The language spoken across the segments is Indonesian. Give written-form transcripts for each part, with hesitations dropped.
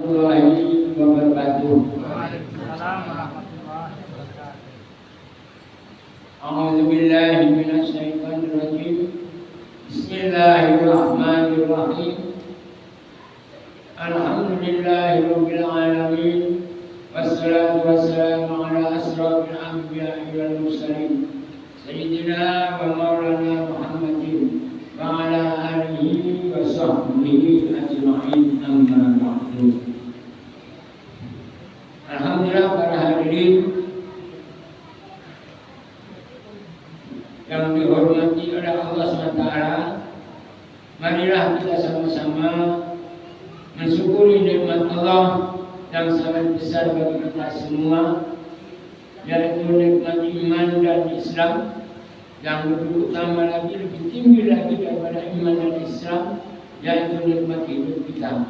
warahmatullahi wabarakatuh. Waalaikumsalam warahmatullahi wabarakatuh. A'udzu billahi minasy syaithanir rajim. Bismillahirrahmanirrahim. Alhamdulillahirabbil alamin. Wassalatu wassalamu ala asrofil anbiya'i wal mursalin. Sayyidina wa maulana Muhammadin wa ala alihi wa sahbihi ajma'in, amma ba'du. Alhamdulillah para hadirin yang dihormati oleh Allah SWT, marilah kita sama-sama mensyukuri nikmat Allah yang sangat besar bagi kita semua, yaitu nikmat iman dan Islam, yang lebih utama lagi, lebih tinggi lagi daripada iman dan Islam, yaitu nikmat hidup kita.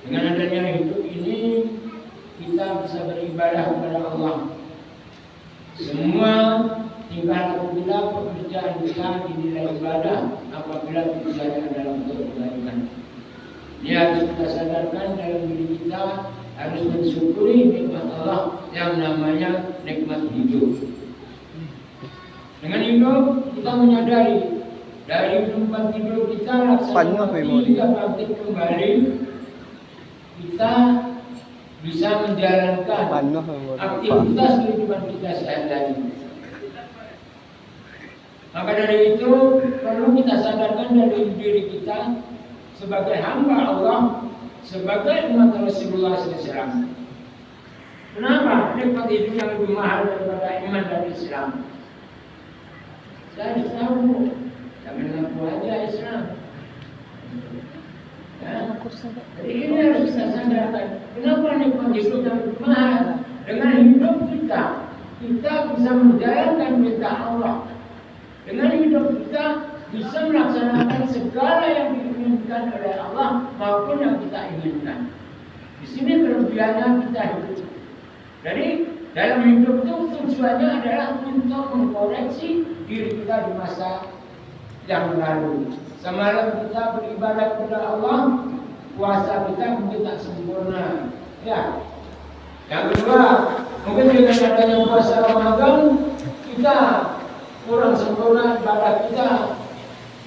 Dengan adanya hidup ini, kita bisa beribadah kepada Allah. Semua tingkah laku kita, pekerjaan kita dinilai ibadah apabila tujuannya adalah untuk kebaikan. Ini harus kita sadarkan dalam diri kita, harus mensyukuri nikmat Allah yang namanya nikmat hidup. Dengan hidup kita menyadari dari tempat tidur kita laksanakan hingga bangkit kembali, kita bisa menjalankan aktivitas kehidupan kita sehari-hari. Maka dari itu perlu kita sadarkan dari diri kita sebagai hamba Allah, sebagai umat Rasulullah SAW. Kenapa nikmat hidup yang lebih mahal daripada iman dan Islam? Saya tahu, jangan ngaku aja Islam. Ya. Jadi ini harus kita sadarkan. Kenapa nikmat hidup yang lebih mahal? Dengan hidup kita bisa menjalankan perintah Allah. Dengan hidup kita bisa melaksanakan segala yang diinginkan oleh Allah maupun yang kita inginkan. Di sini kelebihannya kita hidup. Jadi dalam hidup itu tujuannya adalah untuk mengkoreksi diri kita di masa yang lalu. Semalam kita beribadah kepada Allah, puasa kita mungkin tak sempurna. Ya. Yang kedua, mungkin dengan adanya puasa Ramadan kita kurang sempurna ibadah kita.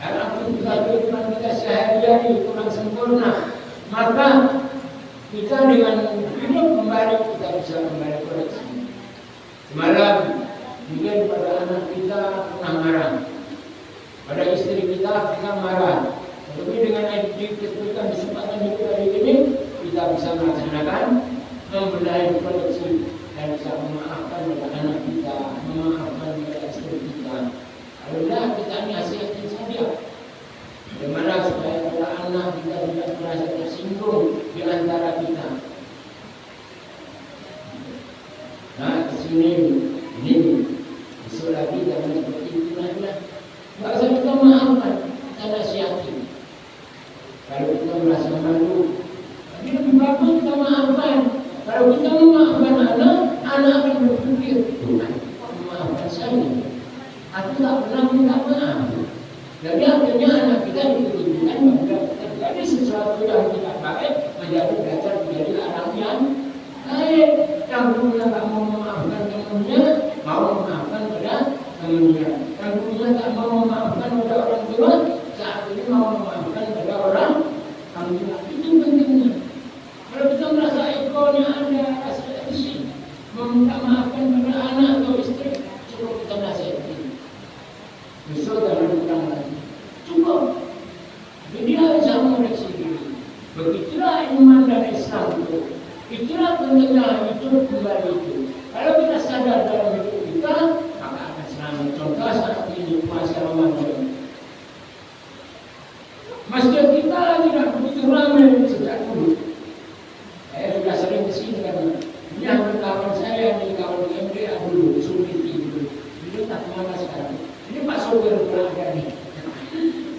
Dan aktivitas kehidupan kita sehari-hari kurang sempurna, maka kita dengan hidup kembali kita bisa kembali koreksi. Semalam mungkin pada anak kita pernah marah, pada istri kita marah. Tetapi dengan diberikan kesempatan hidup hari ini, kita bisa melaksanakan membenahi koreksi dan bisa memaafkan pada anak kita, memaafkan pada istri kita. Alhamdulillah kita nasihatin saja. Bagaimana supaya para anak kita tidak merasa tersinggung di antara kita. Nah, di sini ini besok lagi jangan seperti itu lagi. Enggak usah kita maafkan, kita nasihatin. Kalau kita merasa malu, tapi lebih bagus kita maafkan. Kalau kita memaafkan anak akan berpikir, memaafkan saya. Aku tak pernah minta maaf. Jadi akhirnya anak kita ditunjukkan bahwa terjadi sesuatu yang tidak baik menjadi belajar menjadi anak yang baik. Yang dulunya tak mau memaafkan temannya, mau memaafkan pada temannya. Yang dulunya tak mau memaafkan pada orang tua, saat ini mau memaafkan pada orang tua. Itu pentingnya. Kalau kita merasa egonya ada, rasa isi, meminta maafkan pada anak atau istri, cukup kita nasihatin. Besok jangan kurang lagi. Cukup. Jadi dia bisa mengoreksi diri. Begitulah iman dan Islam itu. Itulah pentingnya hidup kembali itu. Kalau kita sadar dalam hidup kita, maka akan selamat. Contoh saat ini puasa Ramadan. Masjid kita tidak begitu ramai sejak dulu. Saya sudah sering kesini karena ini hampir kawan saya di kawan MDA dulu, Suliti dulu. Ini tak kemana sekarang. Ini Pak Sopir pula ada nih.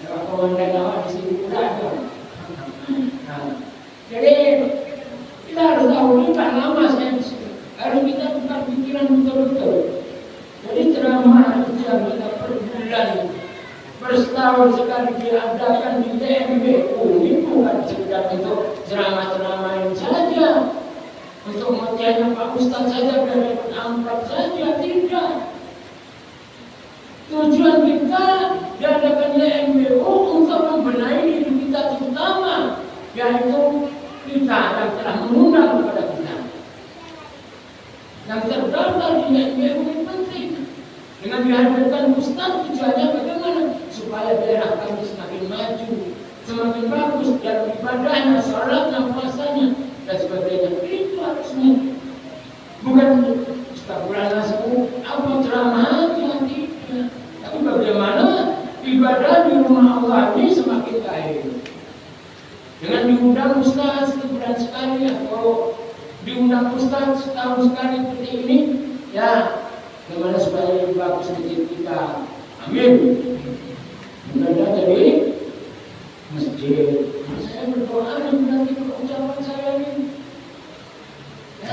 Kalau komandan awak di sini pula ada. Nah, jadi kita harus tahu ini tak lama saya di sini. Harus kita buka pikiran betul-betul. Jadi ceramah itu yang kita per bulan, per setahun sekali diadakan di TMB. Ini bukan sekedar untuk ceramah-ceramahin saja, untuk motiannya Pak Ustadz saja dan dapat angkat saja, tidak. Tujuan kita diadakannya MBO untuk membenahi diri kita terutama, yaitu kita yang telah mengundang kepada kita. Yang terdaftar di MBO ini penting. Dengan dihadirkan Ustadz, tujuannya bagaimana? Supaya daerah kami semakin maju, semakin bagus dalam ibadahnya, sholatnya, puasanya, dan sebagainya. Itu harusnya. Bukan astagfirullahaladzim sepuh, apa ceramah aja, tidak. Tapi bagaimana ibadah di rumah Allah ini semakin baik. Dengan diundang Ustaz sebulan sekali atau diundang Ustaz setahun sekali seperti ini, ya, bagaimana supaya lebih bagus masjid kita. Amin. Mudah-mudahan jadi masjid. Saya berdoa nanti ucapan saya ini. Ya,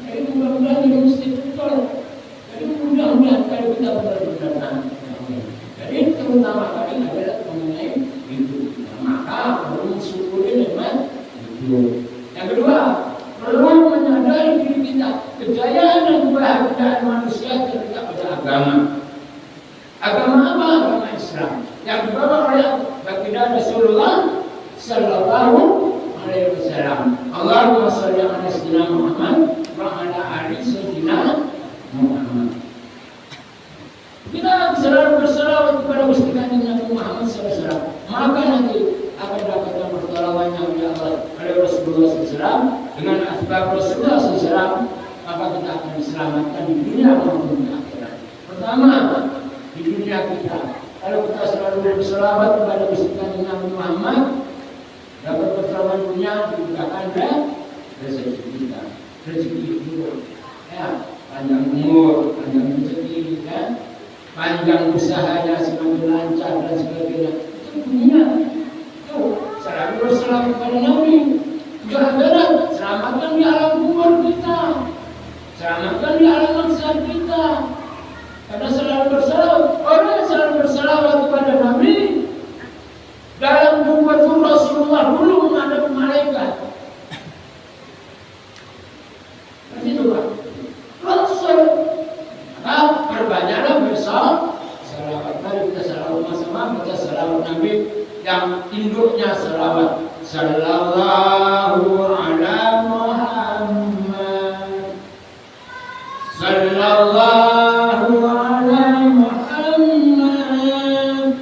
jadi mudah-mudahan jadi masjid betul. Jadi mudah-mudahan kalau kita benar-benar. Jadi terutama kali adalah mengenai itu. Maka perlu mensyukuri nikmat itu. Yang kedua, perlu menyadari diri kita kejayaan dan kebahagiaan manusia terletak pada agama. Agama apa? Agama Islam yang dibawa oleh baginda Rasulullah Sallallahu Alaihi Wasallam. Allahumma sholli ala sayyidina Muhammad wa ala ali sayyidina Muhammad. Kita selalu berselawat kepada Gusti Kanjeng Nabi Muhammad SAW. Maka nanti akan dapatkan pertolongannya oleh Rasulullah SAW dengan asbab Rasulullah SAW. Maka kita akan diselamatkan di dunia maupun di akhirat. Pertama, di dunia kita, kalau kita selalu berselawat kepada Gusti Kanjeng Nabi Muhammad, dapat pertolongan dunia dibukakan rezeki kita, rezeki hidup, ya, panjang umur, panjang rezeki, kan? Panjang usahanya semakin lancar dan sebagainya. Itu dunia. Itu selalu berselawat kepada Nabi. Di akhirat, selamatkan di alam kubur kita, selamatkan di alam maksiat kita. Karena selalu berselawat, orang yang selalu berselawat kepada Nabi dalam kubur itu Rasulullah dulu menghadap malaikat. Begitu Pak. Rasul. Maka perbanyaklah besok salawat. Mari kita salawat sama-sama, baca salawat Nabi yang induknya salawat. Sallallahu ala Muhammad. Sallallahu ala Muhammad.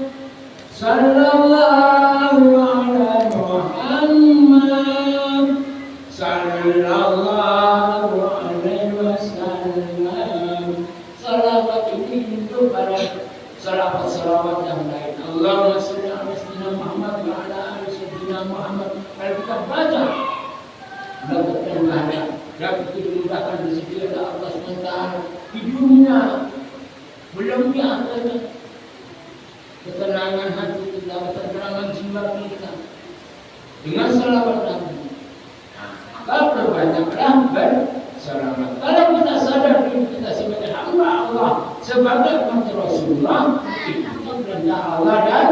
Sallallahu ala Muhammad. Sallallahu alaihi wasallam. Salawat ini itu pada salawat-salawat yang lain. Allahumma sholli ala sayyidina Muhammad wa ala ali sayyidina Muhammad. Kalau kita baca, dapatkan pahala, dapat dimudahkan rezeki oleh Allah SWT di dunia, belum di akhirat. Ketenangan hati kita, ketenangan jiwa kita dengan salawat Nabi. Maka perbanyaklah bersalawat. Kalau kita sadar diri kita sebagai hamba Allah, sebagai umat Rasulullah, itu perintah Allah dan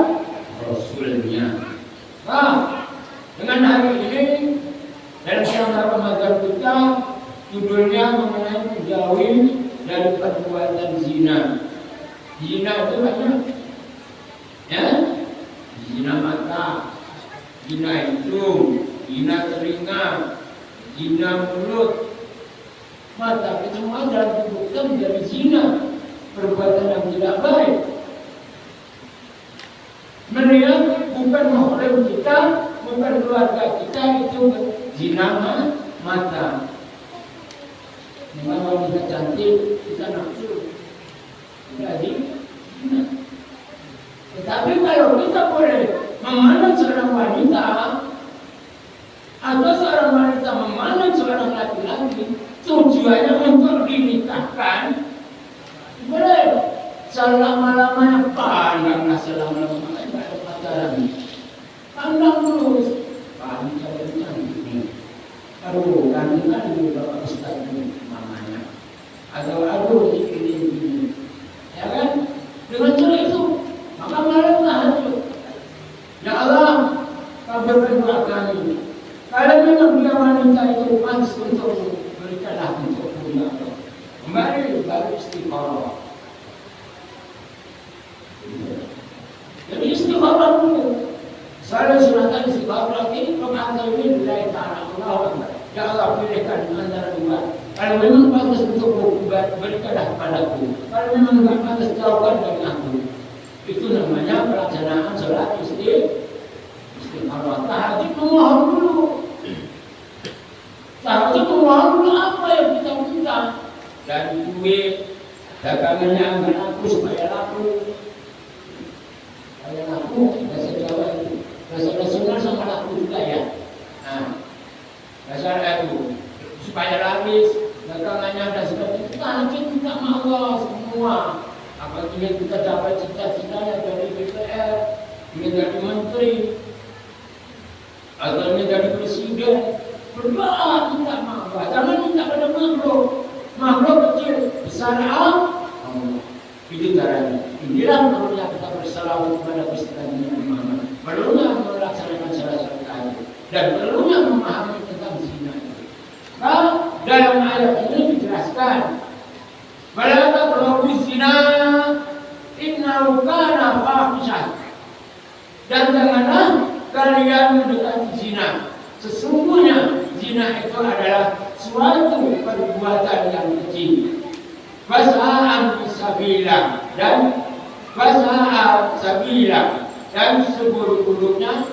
Rasulnya. Nah, dengan hari ini dalam rangka Ramadan kita, judulnya mengenai menjauhi dari perbuatan zina. Zina itu banyak, ya, zina mata, zina hidung, zina telinga, zina mulut. Mata itu semua adalah bukan dari zina, perbuatan yang tidak baik. Mereka bukan makhluk kita, bukan keluarga kita, itu zina mata. Memang wanita cantik kita nafsu, jadi zina. Tetapi kalau kita boleh memandang seorang wanita atau seorang wanita memandang seorang laki-laki, tujuannya untuk dinikahkan, boleh. Selama-lamanya pandanglah selama-lamanya, tidak ada pacaran. Pandang terus, pandang cantik ini. Aduh, ganti-ganti Bapak Ustaz ini mamanya. Atau aduh ini. Ya kan? Dengan cara itu, maka malamlah hancur. Ya Allah, kabulkan doa kami. Kalau wanita itu pantas untuk berikanlah untuk punya Allah. Kembali baru istiqoroh. Jadi istiqoroh dulu. Saya sunatan istiqoroh ini pengantar ini dari tanah Allah. Ya Allah pilihkan antara dua. Kalau memang pantas untuk berikanlah kepadaku. Kalau memang tidak pantas jauhkan dari aku. Itu namanya pelaksanaan sholat istiqoroh. Tahajud memohon dulu. Tahajud memohon dulu apa yang kita minta. Dari duit, dagangannya akan laku supaya laku. Supaya laku, bahasa Jawa itu. Bahasa nasional sama laku juga ya. Nah, bahasa itu supaya laris, dagangannya ada seperti itu. Tahajud minta sama Allah semua. Apabila kita dapat cita-citanya dari DPR, ingin jadi menteri, atau ingin jadi presiden, berdoa minta sama Allah. Jangan minta pada makhluk kecil, besar Allah. Itu caranya. Inilah perlunya kita bersalawat kepada Gusti Muhammad. Perlunya melaksanakan salat tahajud dan perlunya memahami tentang zina. Nah, dalam ayat ini dijelaskan, "Wala taqrabu zina, innahu kana fahisyah." Dan janganlah kalian mendekati zina. Sesungguhnya zina itu adalah suatu perbuatan yang kecil. Fasa'an sabila dan seburuk-buruknya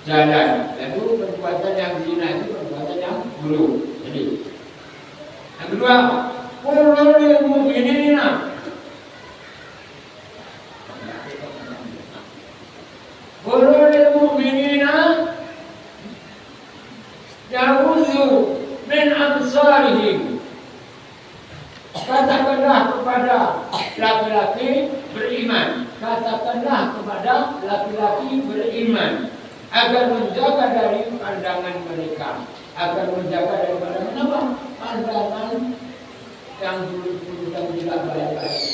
jalan. Lalu perbuatan yang zina itu perbuatan yang buruk. Jadi yang kedua, qulul mu'minina yaghuddu min absarihim. Katakanlah kepada laki-laki beriman, agar menjaga dari pandangan mereka, agar menjaga daripada apa? Pandangan yang dulu dan tidak baik-baik.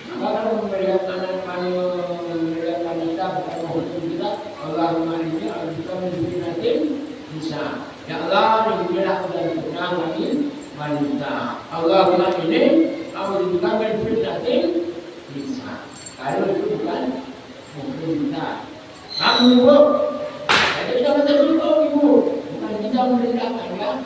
Kalau melihat wanita bukan hukum kita, Allahumma inni a'udzubika min fitnatin nisa. Ya Allah, lindungilah dari fitnah wanita. Allahumma inni a'udzubika min fitnatin nisa. Kalau itu bukan hukum kita. Kamu ibu, jadi jangan terlupa ibu. Bukan kita merendahkan ya.